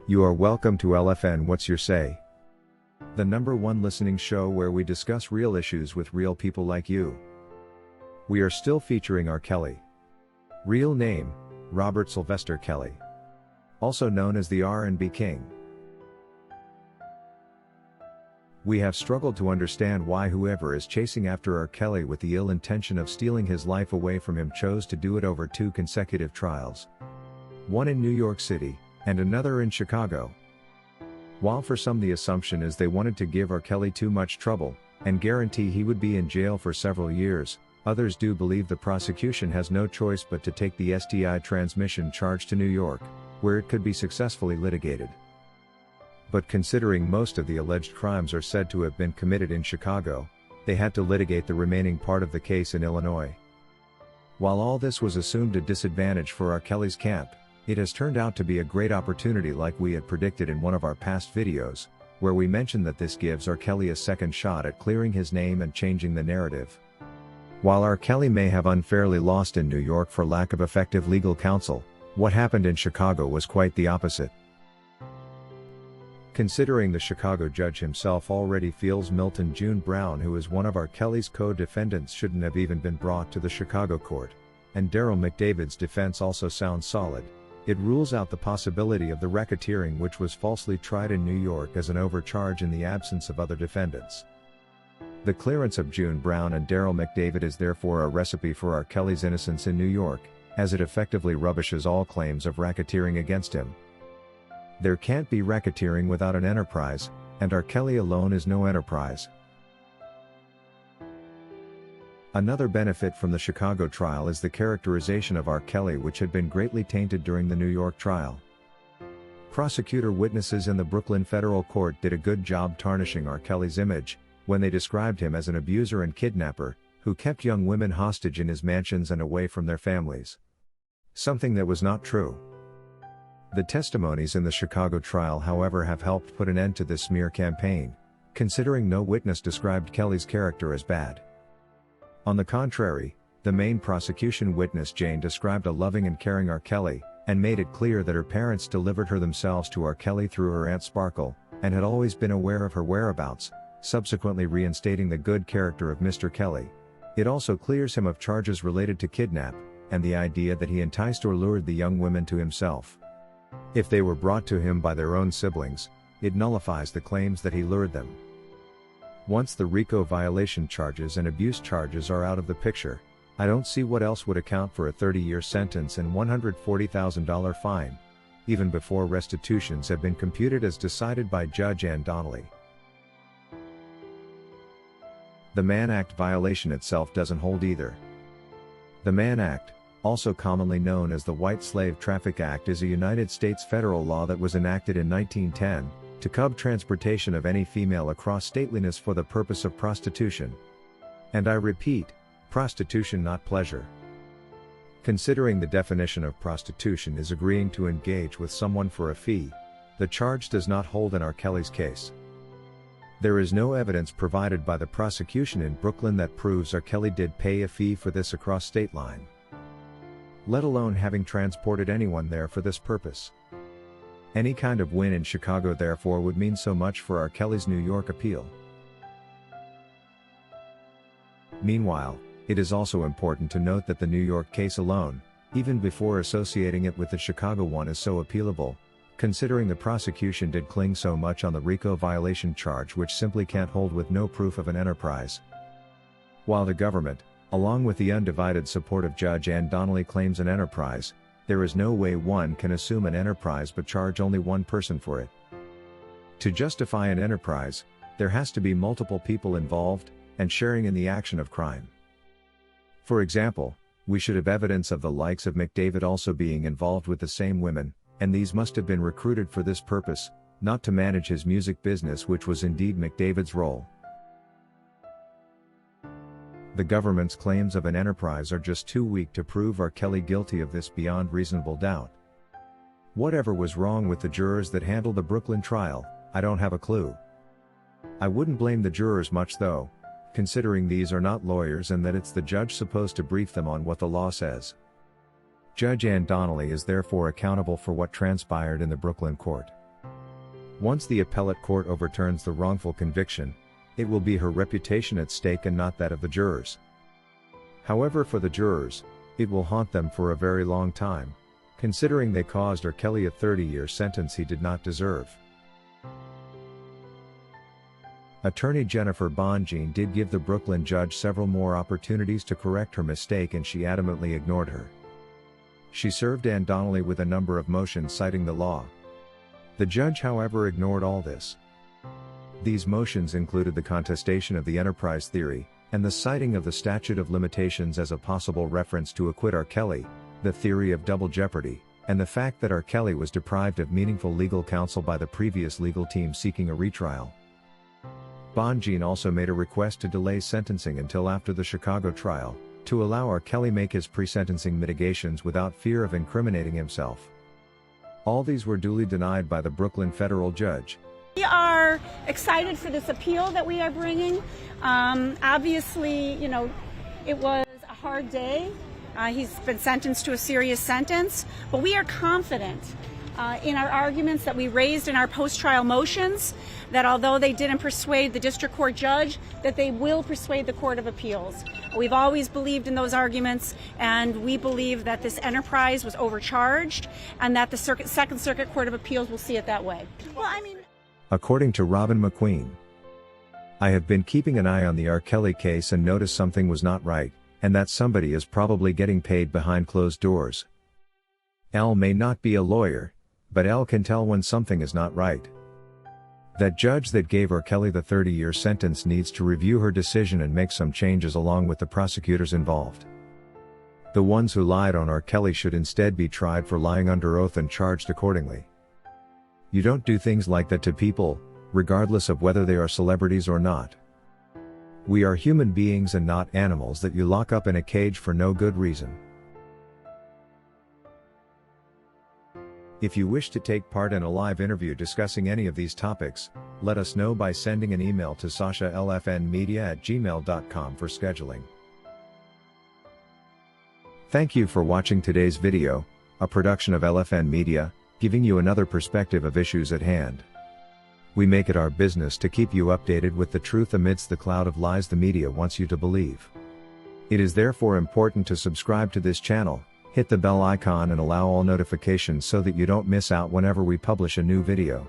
You are welcome to LFN What's Your Say? The #1 listening show where we discuss real issues with real people like you. We are still featuring R. Kelly. Real name, Robert Sylvester Kelly. Also known as the R&B King. We have struggled to understand why whoever is chasing after R. Kelly with the ill intention of stealing his life away from him chose to do it over 2 consecutive trials. One in New York City, and another in Chicago. While for some the assumption is they wanted to give R. Kelly too much trouble, and guarantee he would be in jail for several years, others do believe the prosecution has no choice but to take the STI transmission charge to New York, where it could be successfully litigated. But considering most of the alleged crimes are said to have been committed in Chicago, they had to litigate the remaining part of the case in Illinois. While all this was assumed a disadvantage for R. Kelly's camp, it has turned out to be a great opportunity like we had predicted in one of our past videos, where we mentioned that this gives R. Kelly a second shot at clearing his name and changing the narrative. While R. Kelly may have unfairly lost in New York for lack of effective legal counsel, what happened in Chicago was quite the opposite. Considering the Chicago judge himself already feels Milton June Brown, who is one of R. Kelly's co-defendants, shouldn't have even been brought to the Chicago court, and Daryl McDavid's defense also sounds solid, it rules out the possibility of the racketeering which was falsely tried in New York as an overcharge in the absence of other defendants. The clearance of June Brown and Daryl McDavid is therefore a recipe for R. Kelly's innocence in New York, as it effectively rubbishes all claims of racketeering against him. There can't be racketeering without an enterprise, and R. Kelly alone is no enterprise. Another benefit from the Chicago trial is the characterization of R. Kelly, which had been greatly tainted during the New York trial. Prosecutor witnesses in the Brooklyn federal court did a good job tarnishing R. Kelly's image, when they described him as an abuser and kidnapper, who kept young women hostage in his mansions and away from their families. Something that was not true. The testimonies in the Chicago trial, however, have helped put an end to this smear campaign, considering no witness described Kelly's character as bad. On the contrary, the main prosecution witness Jane described a loving and caring R. Kelly, and made it clear that her parents delivered her themselves to R. Kelly through her Aunt Sparkle, and had always been aware of her whereabouts, subsequently reinstating the good character of Mr. Kelly. It also clears him of charges related to kidnap, and the idea that he enticed or lured the young women to himself. If they were brought to him by their own siblings, it nullifies the claims that he lured them. Once the RICO violation charges and abuse charges are out of the picture, I don't see what else would account for a 30-year sentence and $140,000 fine, even before restitutions have been computed as decided by Judge Ann Donnelly. The Mann Act violation itself doesn't hold either. The Mann Act, also commonly known as the White Slave Traffic Act, is a United States federal law that was enacted in 1910, to curb transportation of any female across stateliness for the purpose of prostitution. And I repeat, prostitution, not pleasure. Considering the definition of prostitution is agreeing to engage with someone for a fee, the charge does not hold in R. Kelly's case. There is no evidence provided by the prosecution in Brooklyn that proves R. Kelly did pay a fee for this across state line, let alone having transported anyone there for this purpose. Any kind of win in Chicago therefore would mean so much for R. Kelly's New York appeal. Meanwhile, it is also important to note that the New York case alone, even before associating it with the Chicago one, is so appealable, considering the prosecution did cling so much on the RICO violation charge, which simply can't hold with no proof of an enterprise. While the government, along with the undivided support of Judge Ann Donnelly, claims an enterprise, there is no way one can assume an enterprise but charge only one person for it. To justify an enterprise, there has to be multiple people involved, and sharing in the action of crime. For example, we should have evidence of the likes of McDavid also being involved with the same women, and these must have been recruited for this purpose, not to manage his music business, which was indeed McDavid's role. The government's claims of an enterprise are just too weak to prove R. Kelly guilty of this beyond reasonable doubt. Whatever was wrong with the jurors that handled the Brooklyn trial, I don't have a clue. I wouldn't blame the jurors much though, considering these are not lawyers and that it's the judge supposed to brief them on what the law says. Judge Ann Donnelly is therefore accountable for what transpired in the Brooklyn court. Once the appellate court overturns the wrongful conviction, it will be her reputation at stake and not that of the jurors. However, for the jurors, it will haunt them for a very long time, considering they caused R. Kelly a 30-year sentence he did not deserve. Attorney Jennifer Bonjean did give the Brooklyn judge several more opportunities to correct her mistake, and she adamantly ignored her. She served Ann Donnelly with a number of motions citing the law. The judge, however, ignored all this. These motions included the contestation of the enterprise theory, and the citing of the statute of limitations as a possible reference to acquit R. Kelly, the theory of double jeopardy, and the fact that R. Kelly was deprived of meaningful legal counsel by the previous legal team seeking a retrial. Bonjean also made a request to delay sentencing until after the Chicago trial, to allow R. Kelly make his pre-sentencing mitigations without fear of incriminating himself. All these were duly denied by the Brooklyn federal judge. We are excited for this appeal that we are bringing. Obviously, it was a hard day. He's been sentenced to a serious sentence, but we are confident in our arguments that we raised in our post-trial motions, that although they didn't persuade the district court judge, that they will persuade the Court of Appeals. We've always believed in those arguments, and we believe that this enterprise was overcharged, and that the Second Circuit Court of Appeals will see it that way. According to Robin McQueen, I have been keeping an eye on the R. Kelly case and noticed something was not right, and that somebody is probably getting paid behind closed doors. Elle may not be a lawyer, but Elle can tell when something is not right. That judge that gave R. Kelly the 30-year sentence needs to review her decision and make some changes along with the prosecutors involved. The ones who lied on R. Kelly should instead be tried for lying under oath and charged accordingly. You don't do things like that to people, regardless of whether they are celebrities or not. We are human beings and not animals that you lock up in a cage for no good reason. If you wish to take part in a live interview discussing any of these topics, let us know by sending an email to sashalfnmedia@gmail.com for scheduling. Thank you for watching today's video, a production of LFN Media, giving you another perspective of issues at hand. We make it our business to keep you updated with the truth amidst the cloud of lies the media wants you to believe. It is therefore important to subscribe to this channel, hit the bell icon and allow all notifications so that you don't miss out whenever we publish a new video.